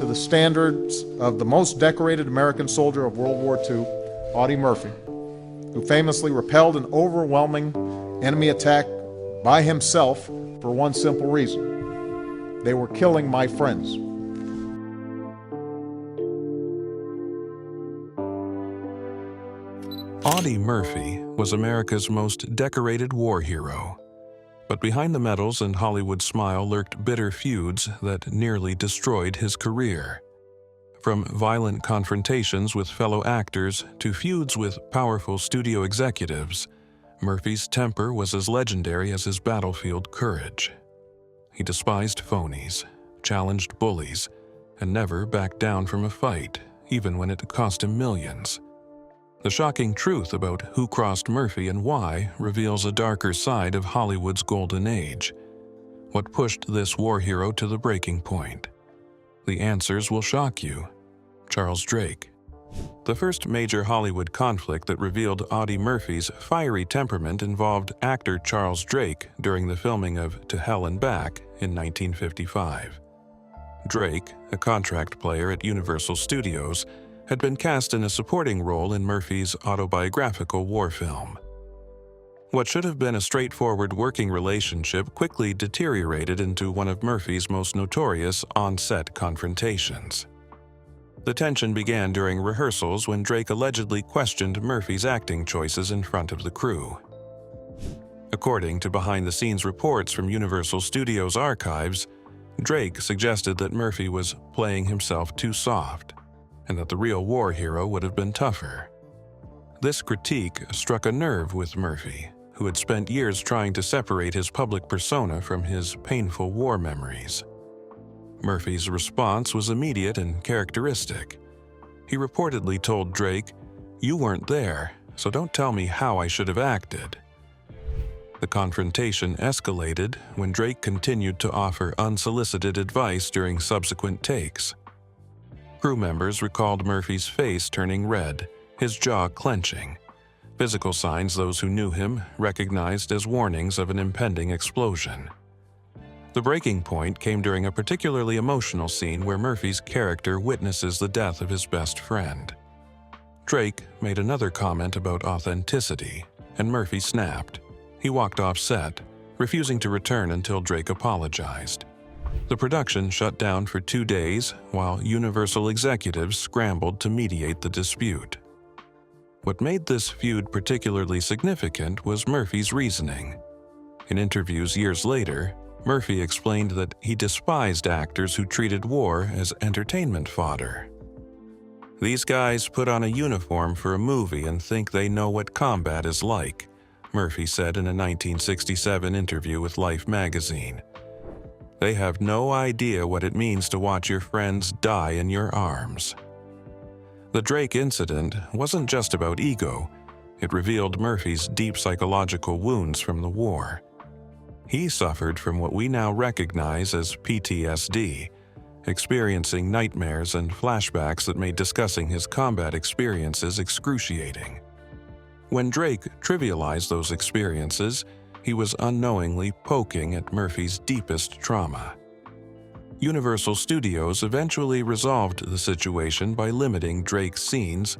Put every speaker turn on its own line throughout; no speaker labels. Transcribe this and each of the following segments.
to the standards of the most decorated American soldier of World War II, Audie Murphy, who famously repelled an overwhelming enemy attack by himself for one simple reason: they were killing my friends.
Audie Murphy was America's most decorated war hero. But behind the medals and Hollywood smile lurked bitter feuds that nearly destroyed his career. From violent confrontations with fellow actors to feuds with powerful studio executives, Murphy's temper was as legendary as his battlefield courage. He despised phonies, challenged bullies, and never backed down from a fight, even when it cost him millions. The shocking truth about who crossed Murphy and why reveals a darker side of Hollywood's golden age. What pushed this war hero to the breaking point? The answers will shock you. Charles Drake. The first major Hollywood conflict that revealed Audie Murphy's fiery temperament involved actor Charles Drake during the filming of To Hell and Back in 1955. Drake, a contract player at Universal Studios, had been cast in a supporting role in Murphy's autobiographical war film. What should have been a straightforward working relationship quickly deteriorated into one of Murphy's most notorious on-set confrontations. The tension began during rehearsals when Drake allegedly questioned Murphy's acting choices in front of the crew. According to behind-the-scenes reports from Universal Studios archives, Drake suggested that Murphy was playing himself too soft, and that the real war hero would have been tougher. This critique struck a nerve with Murphy, who had spent years trying to separate his public persona from his painful war memories. Murphy's response was immediate and characteristic. He reportedly told Drake, "You weren't there, so don't tell me how I should have acted." The confrontation escalated when Drake continued to offer unsolicited advice during subsequent takes. Crew members recalled Murphy's face turning red, his jaw clenching, physical signs those who knew him recognized as warnings of an impending explosion. The breaking point came during a particularly emotional scene where Murphy's character witnesses the death of his best friend. Drake made another comment about authenticity, and Murphy snapped. He walked off set, refusing to return until Drake apologized. The production shut down for 2 days while Universal executives scrambled to mediate the dispute. What made this feud particularly significant was Murphy's reasoning. In interviews years later, Murphy explained that he despised actors who treated war as entertainment fodder. "These guys put on a uniform for a movie and think they know what combat is like," Murphy said in a 1967 interview with Life magazine. "They have no idea what it means to watch your friends die in your arms." The Drake incident wasn't just about ego. It revealed Murphy's deep psychological wounds from the war. He suffered from what we now recognize as PTSD, experiencing nightmares and flashbacks that made discussing his combat experiences excruciating. When Drake trivialized those experiences, he was unknowingly poking at Murphy's deepest trauma. Universal Studios eventually resolved the situation by limiting Drake's scenes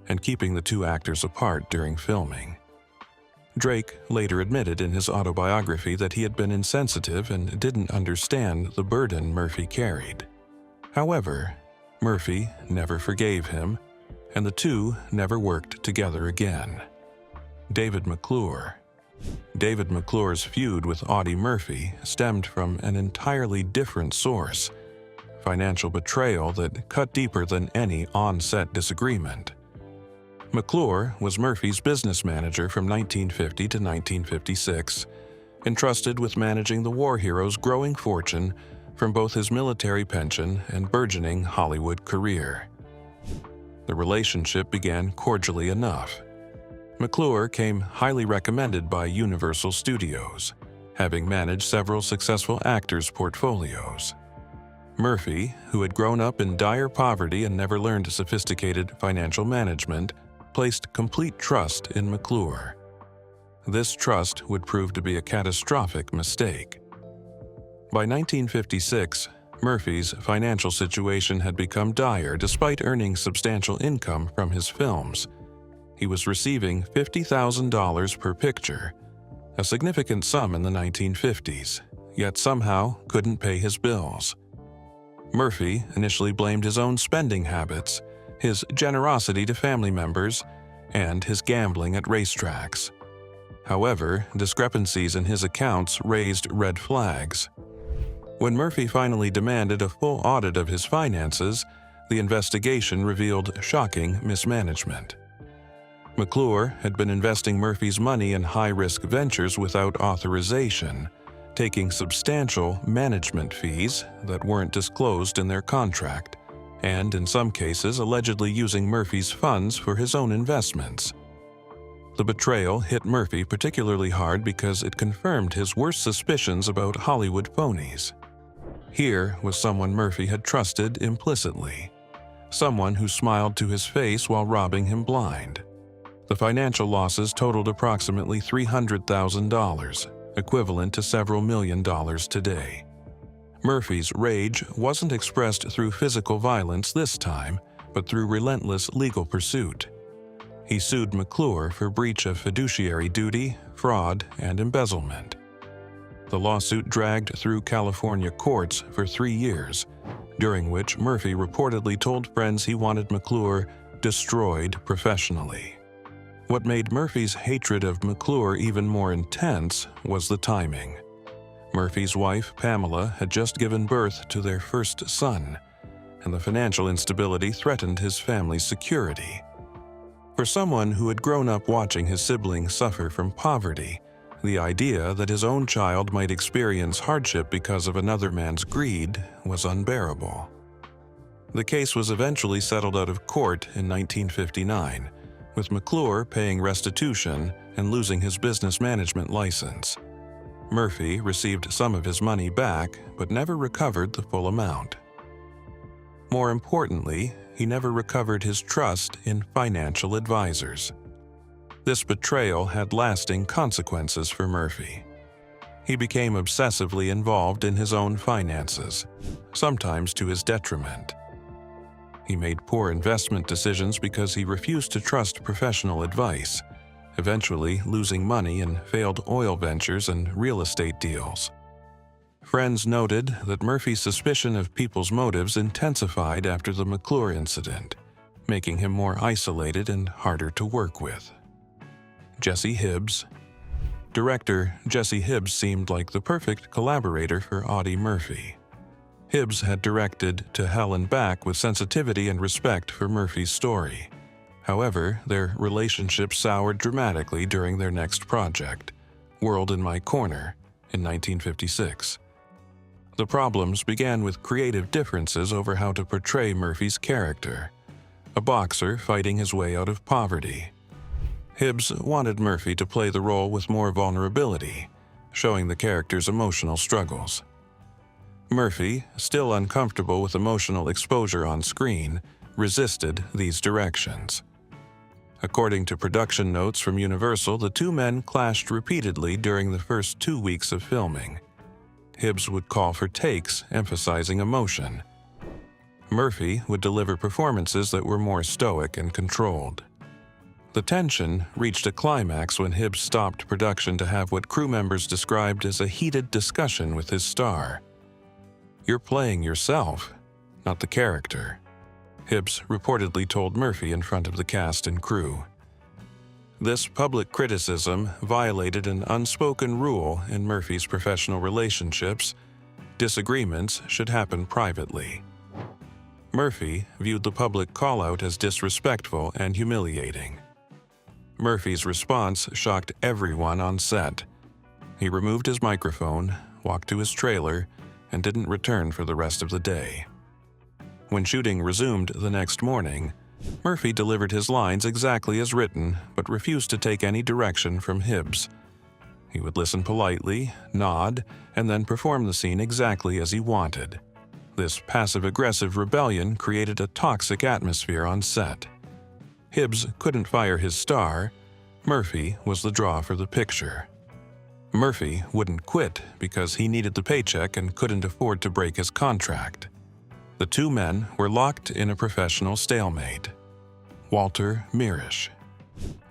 and keeping the two actors apart during filming. Drake later admitted in his autobiography that he had been insensitive and didn't understand the burden Murphy carried. However, Murphy never forgave him, and the two never worked together again. David McClure. David McClure's feud with Audie Murphy stemmed from an entirely different source: financial betrayal that cut deeper than any on-set disagreement. McClure was Murphy's business manager from 1950 to 1956, entrusted with managing the war hero's growing fortune from both his military pension and burgeoning Hollywood career. The relationship began cordially enough. McClure came highly recommended by Universal Studios, having managed several successful actors' portfolios. Murphy, who had grown up in dire poverty and never learned sophisticated financial management, placed complete trust in McClure. This trust would prove to be a catastrophic mistake. By 1956, Murphy's financial situation had become dire despite earning substantial income from his films. He was receiving $50,000 per picture, a significant sum in the 1950s, yet somehow couldn't pay his bills. Murphy initially blamed his own spending habits, his generosity to family members, and his gambling at racetracks. However, discrepancies in his accounts raised red flags. When Murphy finally demanded a full audit of his finances, the investigation revealed shocking mismanagement. McClure had been investing Murphy's money in high-risk ventures without authorization, taking substantial management fees that weren't disclosed in their contract, and in some cases allegedly using Murphy's funds for his own investments. The betrayal hit Murphy particularly hard because it confirmed his worst suspicions about Hollywood phonies. Here was someone Murphy had trusted implicitly, someone who smiled to his face while robbing him blind. The financial losses totaled approximately $300,000, equivalent to several $1,000,000 today. Murphy's rage wasn't expressed through physical violence this time, but through relentless legal pursuit. He sued McClure for breach of fiduciary duty, fraud, and embezzlement. The lawsuit dragged through California courts for 3 years, during which Murphy reportedly told friends he wanted McClure destroyed professionally. What made Murphy's hatred of McClure even more intense was the timing. Murphy's wife, Pamela, had just given birth to their first son, and the financial instability threatened his family's security. For someone who had grown up watching his siblings suffer from poverty, the idea that his own child might experience hardship because of another man's greed was unbearable. The case was eventually settled out of court in 1959, with McClure paying restitution and losing his business management license. Murphy received some of his money back, but never recovered the full amount. More importantly, he never recovered his trust in financial advisors. This betrayal had lasting consequences for Murphy. He became obsessively involved in his own finances, sometimes to his detriment. He made poor investment decisions because he refused to trust professional advice, eventually losing money in failed oil ventures and real estate deals. Friends noted that Murphy's suspicion of people's motives intensified after the McClure incident, making him more isolated and harder to work with. Jesse Hibbs. Director Jesse Hibbs seemed like the perfect collaborator for Audie Murphy. Hibbs had directed To Hell and Back with sensitivity and respect for Murphy's story. However, their relationship soured dramatically during their next project, World in My Corner, in 1956. The problems began with creative differences over how to portray Murphy's character, a boxer fighting his way out of poverty. Hibbs wanted Murphy to play the role with more vulnerability, showing the character's emotional struggles. Murphy, still uncomfortable with emotional exposure on screen, resisted these directions. According to production notes from Universal, the two men clashed repeatedly during the first 2 weeks of filming. Hibbs would call for takes emphasizing emotion. Murphy would deliver performances that were more stoic and controlled. The tension reached a climax when Hibbs stopped production to have what crew members described as a heated discussion with his star. "You're playing yourself, not the character," Hibbs reportedly told Murphy in front of the cast and crew. This public criticism violated an unspoken rule in Murphy's professional relationships: disagreements should happen privately. Murphy viewed the public call-out as disrespectful and humiliating. Murphy's response shocked everyone on set. He removed his microphone, walked to his trailer, and didn't return for the rest of the day. When shooting resumed the next morning, Murphy delivered his lines exactly as written, but refused to take any direction from Hibbs. He would listen politely, nod, and then perform the scene exactly as he wanted. This passive-aggressive rebellion created a toxic atmosphere on set. Hibbs couldn't fire his star. Murphy was the draw for the picture. Murphy wouldn't quit because he needed the paycheck and couldn't afford to break his contract. The two men were locked in a professional stalemate. Walter Mirisch.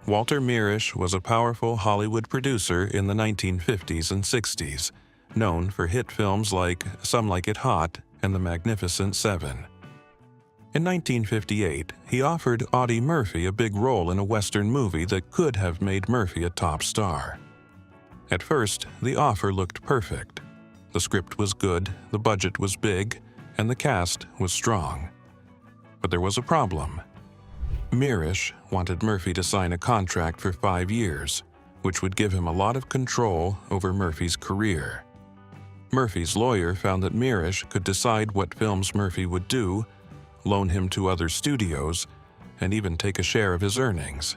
Walter Mirisch was a powerful Hollywood producer in the 1950s and 60s, known for hit films like Some Like It Hot and The Magnificent Seven. In 1958, he offered Audie Murphy a big role in a Western movie that could have made Murphy a top star. At first, the offer looked perfect. The script was good, the budget was big, and the cast was strong. But there was a problem. Mirisch wanted Murphy to sign a contract for 5 years, which would give him a lot of control over Murphy's career. Murphy's lawyer found that Mirisch could decide what films Murphy would do, loan him to other studios, and even take a share of his earnings.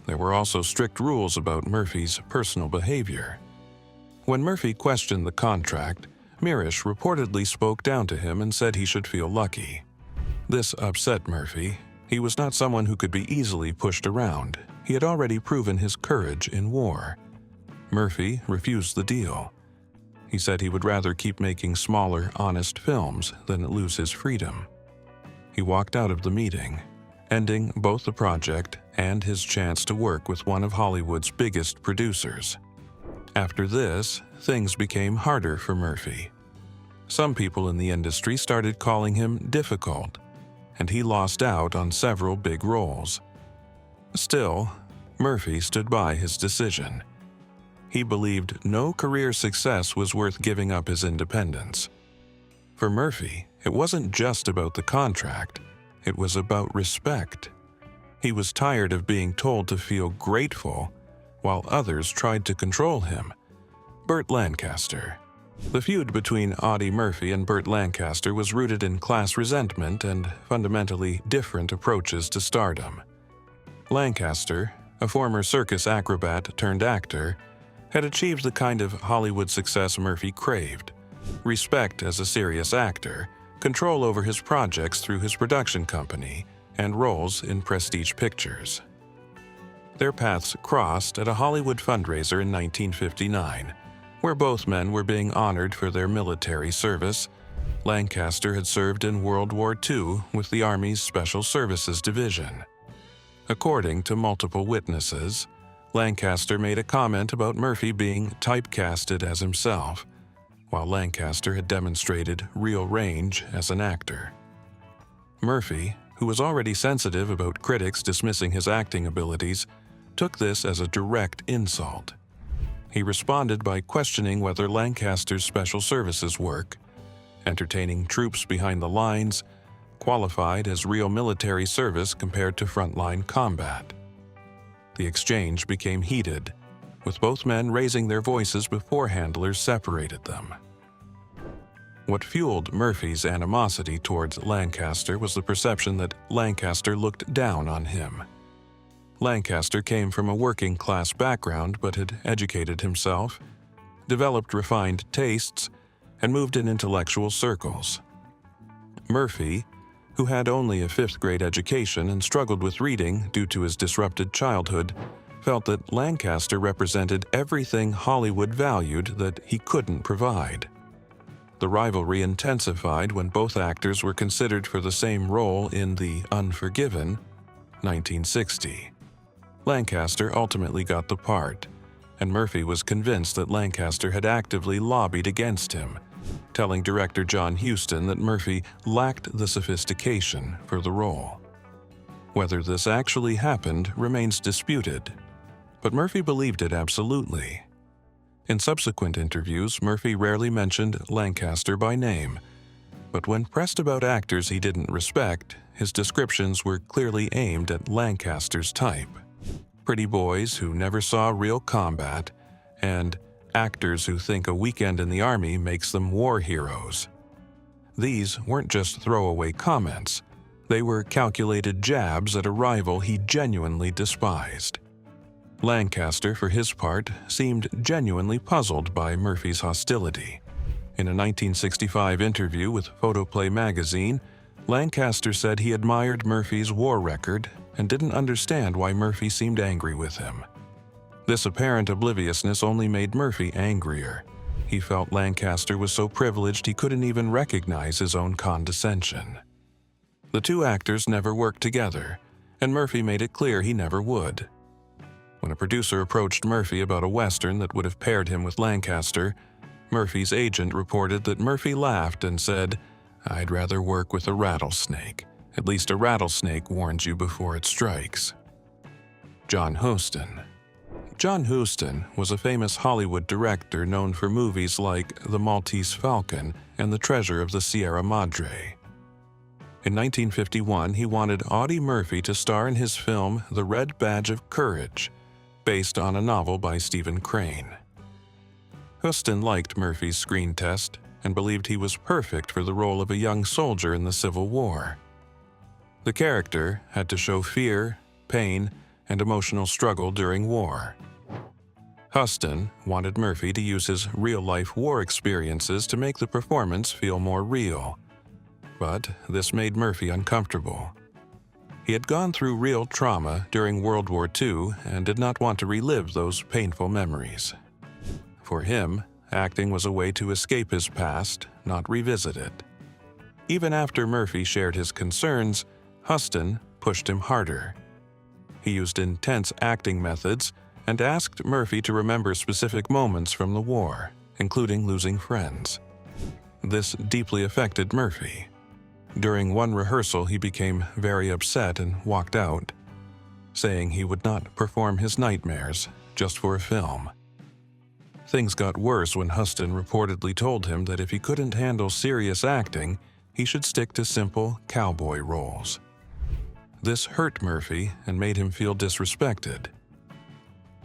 There were also strict rules about Murphy's personal behavior. When Murphy questioned the contract, Mirisch reportedly spoke down to him and said he should feel lucky. This upset Murphy. He was not someone who could be easily pushed around. He had already proven his courage in war. Murphy refused the deal. He said he would rather keep making smaller, honest films than lose his freedom. He walked out of the meeting, ending both the project and his chance to work with one of Hollywood's biggest producers. After this, things became harder for Murphy. Some people in the industry started calling him difficult, and he lost out on several big roles. Still, Murphy stood by his decision. He believed no career success was worth giving up his independence. For Murphy, it wasn't just about the contract, it was about respect. He was tired of being told to feel grateful while others tried to control him. Burt Lancaster. The feud between Audie Murphy and Burt Lancaster was rooted in class resentment and fundamentally different approaches to stardom. Lancaster, a former circus acrobat turned actor, had achieved the kind of Hollywood success Murphy craved: respect as a serious actor, control over his projects through his production company, and roles in prestige pictures. Their paths crossed at a Hollywood fundraiser in 1959, where both men were being honored for their military service. Lancaster had served in World War II with the Army's Special Services Division. According to multiple witnesses, Lancaster made a comment about Murphy being typecasted as himself, while Lancaster had demonstrated real range as an actor. Murphy, who was already sensitive about critics dismissing his acting abilities, took this as a direct insult. He responded by questioning whether Lancaster's special services work, entertaining troops behind the lines, qualified as real military service compared to frontline combat. The exchange became heated, with both men raising their voices before handlers separated them. What fueled Murphy's animosity towards Lancaster was the perception that Lancaster looked down on him. Lancaster came from a working-class background but had educated himself, developed refined tastes, and moved in intellectual circles. Murphy, who had only a 5th-grade education and struggled with reading due to his disrupted childhood, felt that Lancaster represented everything Hollywood valued that he couldn't provide. The rivalry intensified when both actors were considered for the same role in The Unforgiven, 1960. Lancaster ultimately got the part, and Murphy was convinced that Lancaster had actively lobbied against him, telling director John Huston that Murphy lacked the sophistication for the role. Whether this actually happened remains disputed, but Murphy believed it absolutely. In subsequent interviews, Murphy rarely mentioned Lancaster by name, but when pressed about actors he didn't respect, his descriptions were clearly aimed at Lancaster's type: pretty boys who never saw real combat, and actors who think a weekend in the Army makes them war heroes. These weren't just throwaway comments, they were calculated jabs at a rival he genuinely despised. Lancaster, for his part, seemed genuinely puzzled by Murphy's hostility. In a 1965 interview with Photoplay magazine, Lancaster said he admired Murphy's war record and didn't understand why Murphy seemed angry with him. This apparent obliviousness only made Murphy angrier. He felt Lancaster was so privileged he couldn't even recognize his own condescension. The two actors never worked together, and Murphy made it clear he never would. When a producer approached Murphy about a Western that would have paired him with Lancaster, Murphy's agent reported that Murphy laughed and said, "I'd rather work with a rattlesnake. At least a rattlesnake warns you before it strikes." John Huston. John Huston was a famous Hollywood director known for movies like The Maltese Falcon and The Treasure of the Sierra Madre. In 1951, he wanted Audie Murphy to star in his film The Red Badge of Courage, based on a novel by Stephen Crane. Huston liked Murphy's screen test and believed he was perfect for the role of a young soldier in the Civil War. The character had to show fear, pain, and emotional struggle during war. Huston wanted Murphy to use his real-life war experiences to make the performance feel more real. But this made Murphy uncomfortable. He had gone through real trauma during World War II and did not want to relive those painful memories. For him, acting was a way to escape his past, not revisit it. Even after Murphy shared his concerns, Huston pushed him harder. He used intense acting methods and asked Murphy to remember specific moments from the war, including losing friends. This deeply affected Murphy. During one rehearsal, he became very upset and walked out, saying he would not perform his nightmares just for a film. Things got worse when Huston reportedly told him that if he couldn't handle serious acting, he should stick to simple cowboy roles. This hurt Murphy and made him feel disrespected.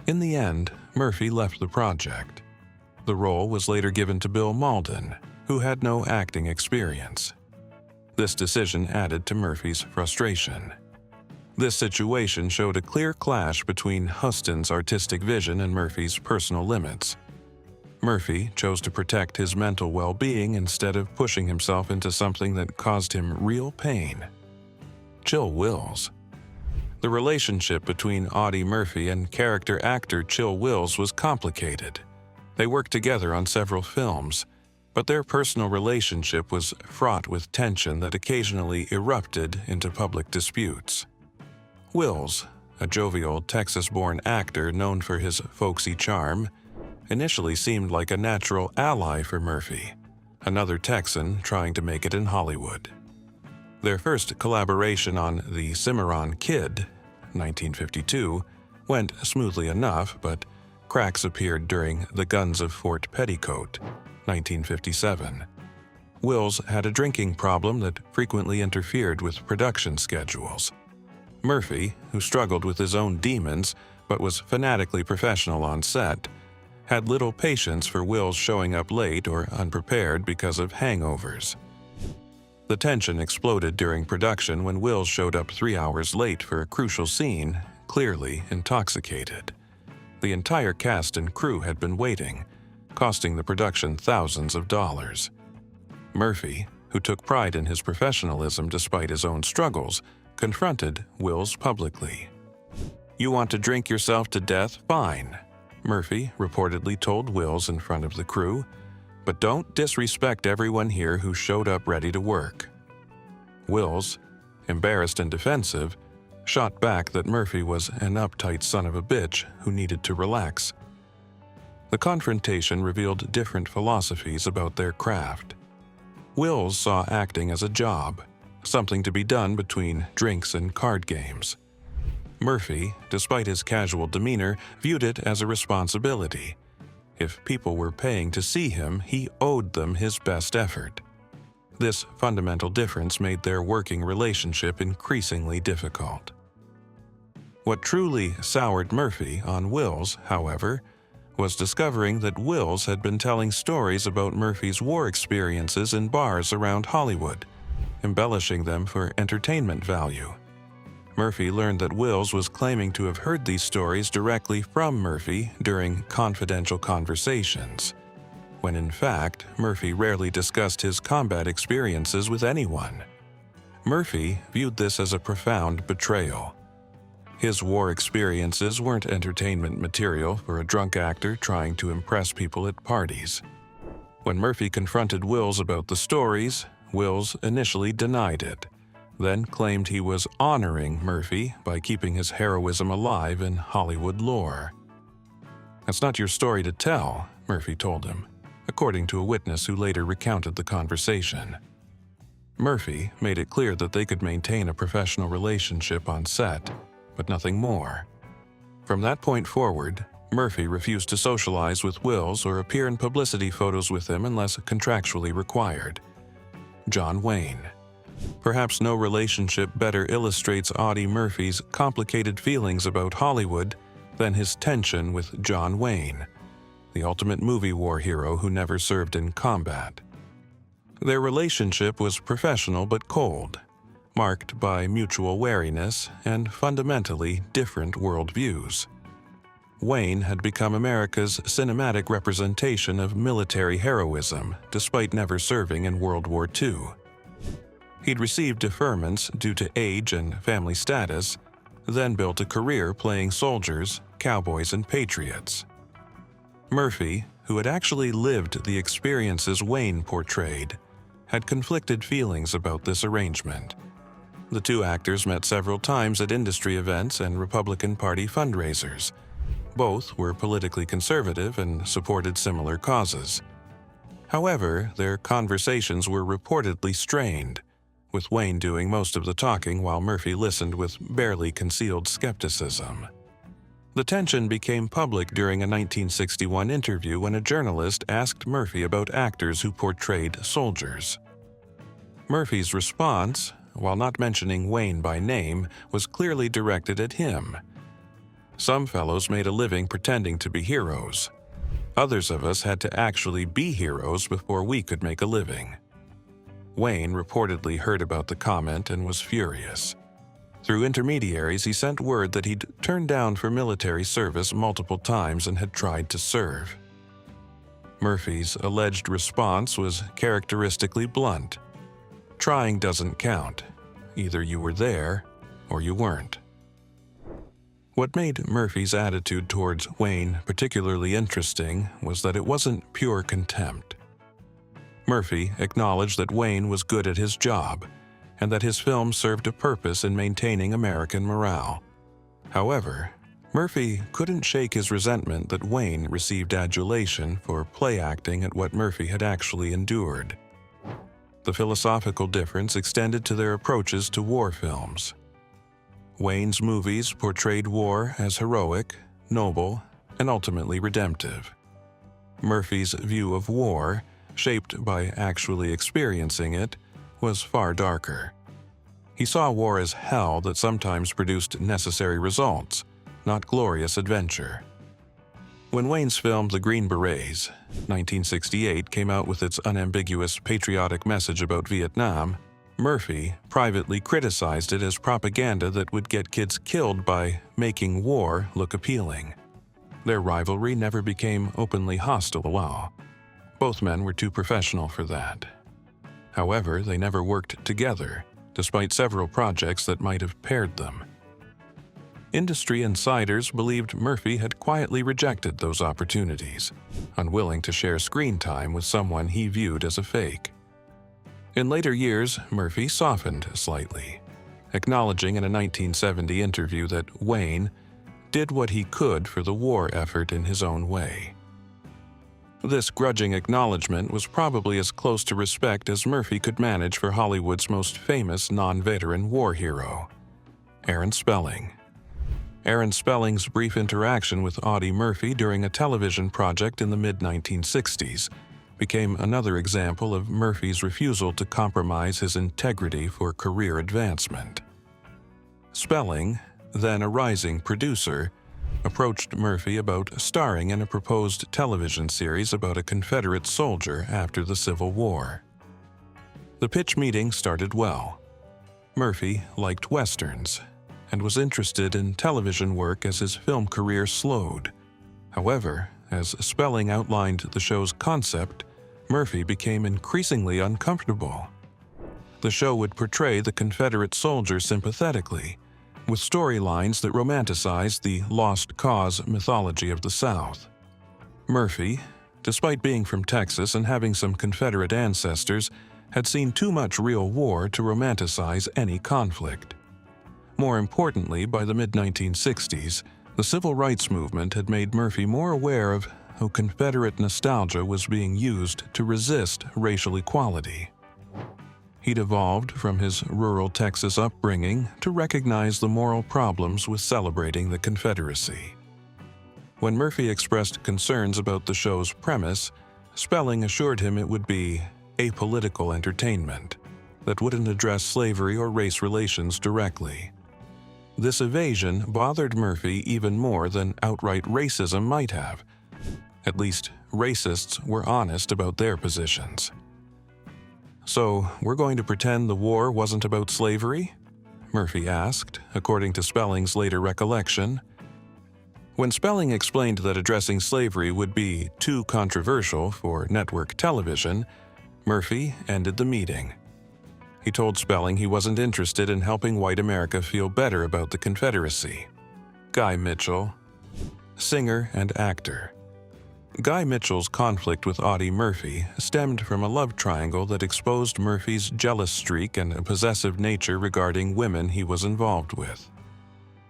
In the end, Murphy left the project. The role was later given to Bill Malden, who had no acting experience. This decision added to Murphy's frustration. This situation showed a clear clash between Huston's artistic vision and Murphy's personal limits. Murphy chose to protect his mental well-being instead of pushing himself into something that caused him real pain. Chill Wills. The relationship between Audie Murphy and character actor Chill Wills was complicated. They worked together on several films, but their personal relationship was fraught with tension that occasionally erupted into public disputes. Wills, a jovial Texas-born actor known for his folksy charm, initially seemed like a natural ally for Murphy, another Texan trying to make it in Hollywood. Their first collaboration on The Cimarron Kid, 1952, went smoothly enough, but cracks appeared during The Guns of Fort Petticoat, 1957. Wills had a drinking problem that frequently interfered with production schedules. Murphy, who struggled with his own demons but was fanatically professional on set, had little patience for Wills showing up late or unprepared because of hangovers. The tension exploded during production when Wills showed up 3 hours late for a crucial scene, clearly intoxicated. The entire cast and crew had been waiting, costing the production thousands of dollars. Murphy, who took pride in his professionalism despite his own struggles, confronted Wills publicly. "You want to drink yourself to death? Fine," Murphy reportedly told Wills in front of the crew, "but don't disrespect everyone here who showed up ready to work." Wills, embarrassed and defensive, shot back that Murphy was an uptight son of a bitch who needed to relax. The confrontation revealed different philosophies about their craft. Wills saw acting as a job, something to be done between drinks and card games. Murphy, despite his casual demeanor, viewed it as a responsibility. If people were paying to see him, he owed them his best effort. This fundamental difference made their working relationship increasingly difficult. What truly soured Murphy on Wills, however, was discovering that Wills had been telling stories about Murphy's war experiences in bars around Hollywood, embellishing them for entertainment value. Murphy learned that Wills was claiming to have heard these stories directly from Murphy during confidential conversations, when in fact, Murphy rarely discussed his combat experiences with anyone. Murphy viewed this as a profound betrayal. His war experiences weren't entertainment material for a drunk actor trying to impress people at parties. When Murphy confronted Wills about the stories, Wills initially denied it, then claimed he was honoring Murphy by keeping his heroism alive in Hollywood lore. "That's not your story to tell," Murphy told him, according to a witness who later recounted the conversation. Murphy made it clear that they could maintain a professional relationship on set, but nothing more. From that point forward, Murphy refused to socialize with Wills or appear in publicity photos with him unless contractually required. John Wayne. Perhaps no relationship better illustrates Audie Murphy's complicated feelings about Hollywood than his tension with John Wayne, the ultimate movie war hero who never served in combat. Their relationship was professional but cold, marked by mutual wariness and fundamentally different worldviews. Wayne had become America's cinematic representation of military heroism, despite never serving in World War II. He'd received deferments due to age and family status, then built a career playing soldiers, cowboys, and patriots. Murphy, who had actually lived the experiences Wayne portrayed, had conflicted feelings about this arrangement. The two actors met several times at industry events and Republican Party fundraisers. Both were politically conservative and supported similar causes. However, their conversations were reportedly strained, with Wayne doing most of the talking while Murphy listened with barely concealed skepticism. The tension became public during a 1961 interview when a journalist asked Murphy about actors who portrayed soldiers. Murphy's response, while not mentioning Wayne by name, was clearly directed at him. "Some fellows made a living pretending to be heroes. Others of us had to actually be heroes before we could make a living." Wayne reportedly heard about the comment and was furious. Through intermediaries, he sent word that he'd turned down for military service multiple times and had tried to serve. Murphy's alleged response was characteristically blunt. "Trying doesn't count. Either you were there or you weren't." What made Murphy's attitude towards Wayne particularly interesting was that it wasn't pure contempt. Murphy acknowledged that Wayne was good at his job and that his film served a purpose in maintaining American morale. However, Murphy couldn't shake his resentment that Wayne received adulation for play acting at what Murphy had actually endured. The philosophical difference extended to their approaches to war films. Wayne's movies portrayed war as heroic, noble, and ultimately redemptive. Murphy's view of war, shaped by actually experiencing it, was far darker. He saw war as hell that sometimes produced necessary results, not glorious adventure. When Wayne's film The Green Berets, 1968, came out with its unambiguous patriotic message about Vietnam, Murphy privately criticized it as propaganda that would get kids killed by making war look appealing. Their rivalry never became openly hostile at all. Both men were too professional for that. However, they never worked together, despite several projects that might have paired them. Industry insiders believed Murphy had quietly rejected those opportunities, unwilling to share screen time with someone he viewed as a fake. In later years, Murphy softened slightly, acknowledging in a 1970 interview that Wayne did what he could for the war effort in his own way. This grudging acknowledgement was probably as close to respect as Murphy could manage for Hollywood's most famous non-veteran war hero, Aaron Spelling. Aaron Spelling's brief interaction with Audie Murphy during a television project in the mid-1960s became another example of Murphy's refusal to compromise his integrity for career advancement. Spelling, then a rising producer, approached Murphy about starring in a proposed television series about a Confederate soldier after the Civil War. The pitch meeting started well. Murphy liked westerns and was interested in television work as his film career slowed. However, as Spelling outlined the show's concept, Murphy became increasingly uncomfortable. The show would portray the Confederate soldier sympathetically, with storylines that romanticized the lost cause mythology of the South. Murphy, despite being from Texas and having some Confederate ancestors, had seen too much real war to romanticize any conflict. More importantly, by the mid-1960s, the civil rights movement had made Murphy more aware of how Confederate nostalgia was being used to resist racial equality. He'd evolved from his rural Texas upbringing to recognize the moral problems with celebrating the Confederacy. When Murphy expressed concerns about the show's premise, Spelling assured him it would be apolitical entertainment that wouldn't address slavery or race relations directly. This evasion bothered Murphy even more than outright racism might have. At least, racists were honest about their positions. "So, we're going to pretend the war wasn't about slavery?" Murphy asked, according to Spelling's later recollection. When Spelling explained that addressing slavery would be too controversial for network television, Murphy ended the meeting. He told Spelling he wasn't interested in helping white America feel better about the Confederacy. Guy Mitchell, singer and actor. Guy Mitchell's conflict with Audie Murphy stemmed from a love triangle that exposed Murphy's jealous streak and a possessive nature regarding women he was involved with.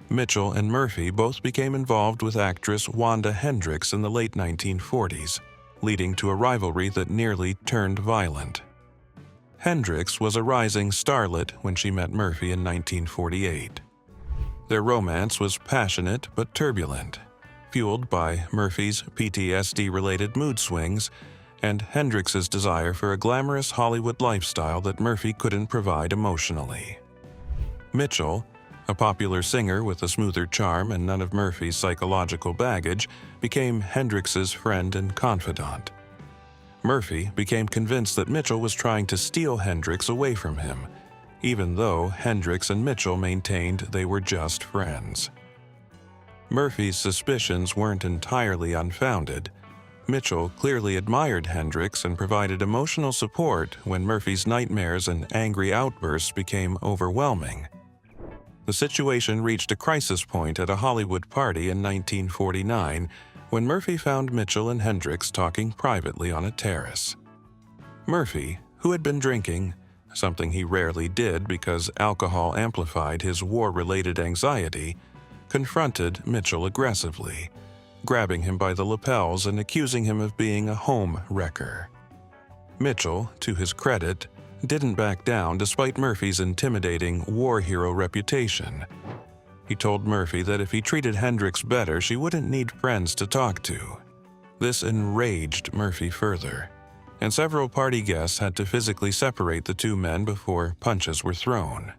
Mitchell and Murphy both became involved with actress Wanda Hendricks in the late 1940s, leading to a rivalry that nearly turned violent. Hendricks was a rising starlet when she met Murphy in 1948. Their romance was passionate but turbulent, fueled by Murphy's PTSD-related mood swings and Hendricks's desire for a glamorous Hollywood lifestyle that Murphy couldn't provide emotionally. Mitchell, a popular singer with a smoother charm and none of Murphy's psychological baggage, became Hendricks's friend and confidant. Murphy became convinced that Mitchell was trying to steal Hendricks away from him, even though Hendricks and Mitchell maintained they were just friends. Murphy's suspicions weren't entirely unfounded. Mitchell clearly admired Hendricks and provided emotional support when Murphy's nightmares and angry outbursts became overwhelming. The situation reached a crisis point at a Hollywood party in 1949 when Murphy found Mitchell and Hendricks talking privately on a terrace. Murphy, who had been drinking, something he rarely did because alcohol amplified his war-related anxiety, confronted Mitchell aggressively, grabbing him by the lapels and accusing him of being a home wrecker. Mitchell, to his credit, didn't back down despite Murphy's intimidating war hero reputation. He told Murphy that if he treated Hendricks better, she wouldn't need friends to talk to. This enraged Murphy further, and several party guests had to physically separate the two men before punches were thrown.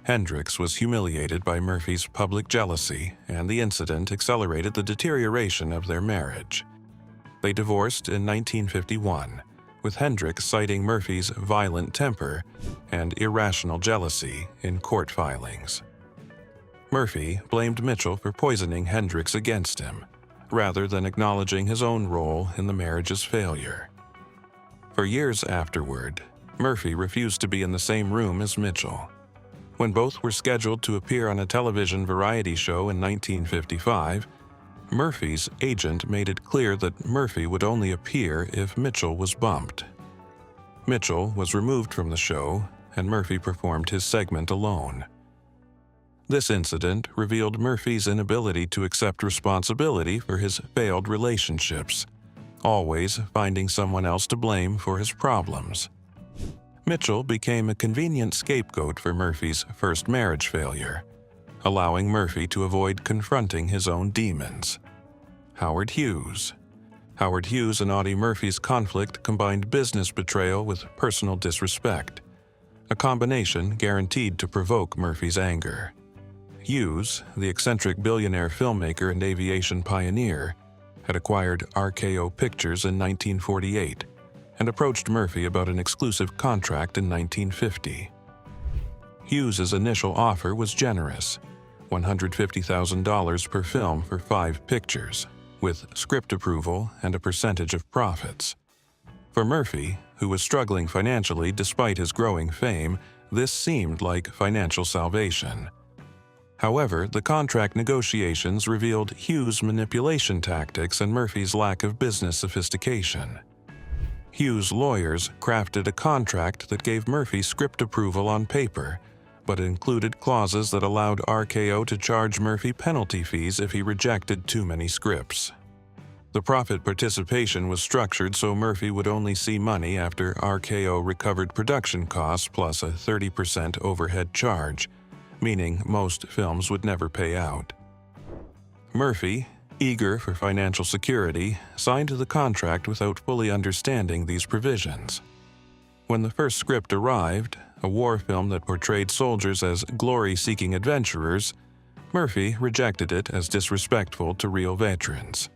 Hendricks was humiliated by Murphy's public jealousy, and the incident accelerated the deterioration of their marriage. They divorced in 1951, with Hendricks citing Murphy's violent temper and irrational jealousy in court filings. Murphy blamed Mitchell for poisoning Hendricks against him, rather than acknowledging his own role in the marriage's failure. For years afterward, Murphy refused to be in the same room as Mitchell. When both were scheduled to appear on a television variety show in 1955, Murphy's agent made it clear that Murphy would only appear if Mitchell was bumped. Mitchell was removed from the show, and Murphy performed his segment alone. This incident revealed Murphy's inability to accept responsibility for his failed relationships, always finding someone else to blame for his problems. Mitchell became a convenient scapegoat for Murphy's first marriage failure, allowing Murphy to avoid confronting his own demons. Howard Hughes. Howard Hughes and Audie Murphy's conflict combined business betrayal with personal disrespect, a combination guaranteed to provoke Murphy's anger. Hughes, the eccentric billionaire filmmaker and aviation pioneer, had acquired RKO Pictures in 1948 and approached Murphy about an exclusive contract in 1950. Hughes's initial offer was generous, $150,000 per film for 5 pictures, with script approval and a percentage of profits. For Murphy, who was struggling financially despite his growing fame, this seemed like financial salvation. However, the contract negotiations revealed Hughes' manipulation tactics and Murphy's lack of business sophistication. Hughes' lawyers crafted a contract that gave Murphy script approval on paper, but included clauses that allowed RKO to charge Murphy penalty fees if he rejected too many scripts. The profit participation was structured so Murphy would only see money after RKO recovered production costs plus a 30% overhead charge, meaning most films would never pay out. Murphy, eager for financial security, signed the contract without fully understanding these provisions. When the first script arrived, a war film that portrayed soldiers as glory-seeking adventurers, Murphy rejected it as disrespectful to real veterans.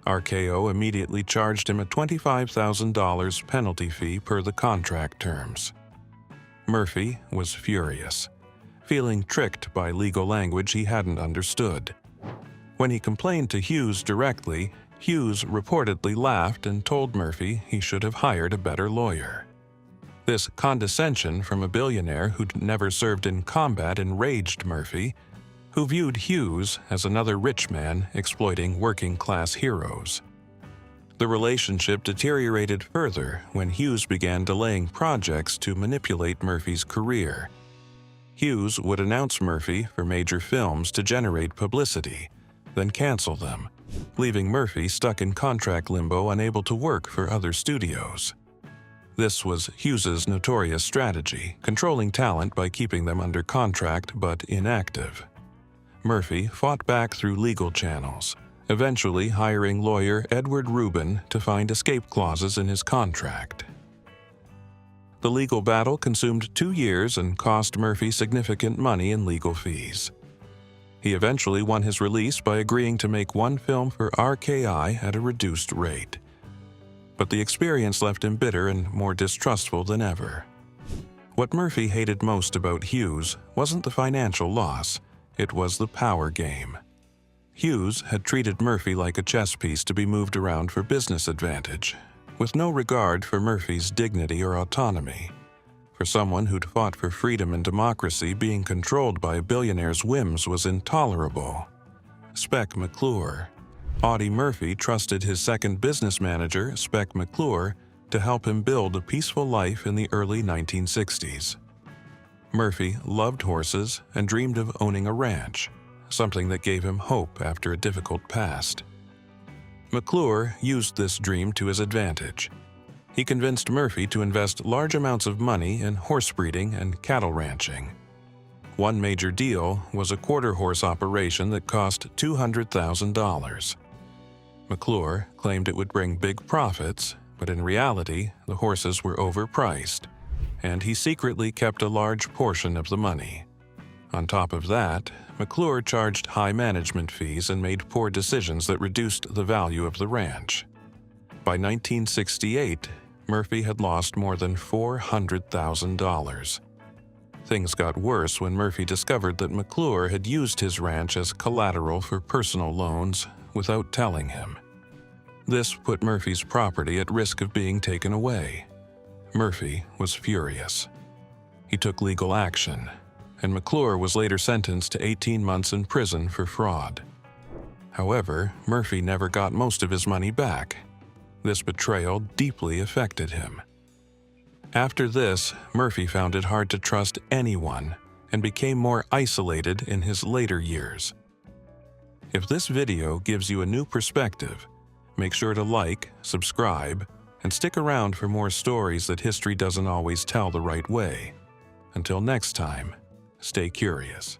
RKO immediately charged him a $25,000 penalty fee per the contract terms. Murphy was furious, feeling tricked by legal language he hadn't understood. When he complained to Hughes directly, Hughes reportedly laughed and told Murphy he should have hired a better lawyer. This condescension from a billionaire who'd never served in combat enraged Murphy, who viewed Hughes as another rich man exploiting working-class heroes. The relationship deteriorated further when Hughes began delaying projects to manipulate Murphy's career. Hughes would announce Murphy for major films to generate publicity, then cancel them, leaving Murphy stuck in contract limbo, unable to work for other studios. This was Hughes's notorious strategy, controlling talent by keeping them under contract but inactive. Murphy fought back through legal channels, eventually hiring lawyer Edward Rubin to find escape clauses in his contract. The legal battle consumed 2 years and cost Murphy significant money in legal fees. He eventually won his release by agreeing to make one film for RKI at a reduced rate. But the experience left him bitter and more distrustful than ever. What Murphy hated most about Hughes wasn't the financial loss, it was the power game. Hughes had treated Murphy like a chess piece to be moved around for business advantage, with no regard for Murphy's dignity or autonomy. For someone who'd fought for freedom and democracy, being controlled by a billionaire's whims was intolerable. Spec McClure. Audie Murphy trusted his second business manager, Spec McClure, to help him build a peaceful life in the early 1960s. Murphy loved horses and dreamed of owning a ranch, something that gave him hope after a difficult past. McClure used this dream to his advantage. He convinced Murphy to invest large amounts of money in horse breeding and cattle ranching. One major deal was a quarter-horse operation that cost $200,000. McClure claimed it would bring big profits, but in reality, the horses were overpriced, and he secretly kept a large portion of the money. On top of that, McClure charged high management fees and made poor decisions that reduced the value of the ranch. By 1968, Murphy had lost more than $400,000. Things got worse when Murphy discovered that McClure had used his ranch as collateral for personal loans without telling him. This put Murphy's property at risk of being taken away. Murphy was furious. He took legal action, and McClure was later sentenced to 18 months in prison for fraud. However, Murphy never got most of his money back. This betrayal deeply affected him. After this, Murphy found it hard to trust anyone and became more isolated in his later years. If this video gives you a new perspective, make sure to like, subscribe, and stick around for more stories that history doesn't always tell the right way. Until next time, stay curious.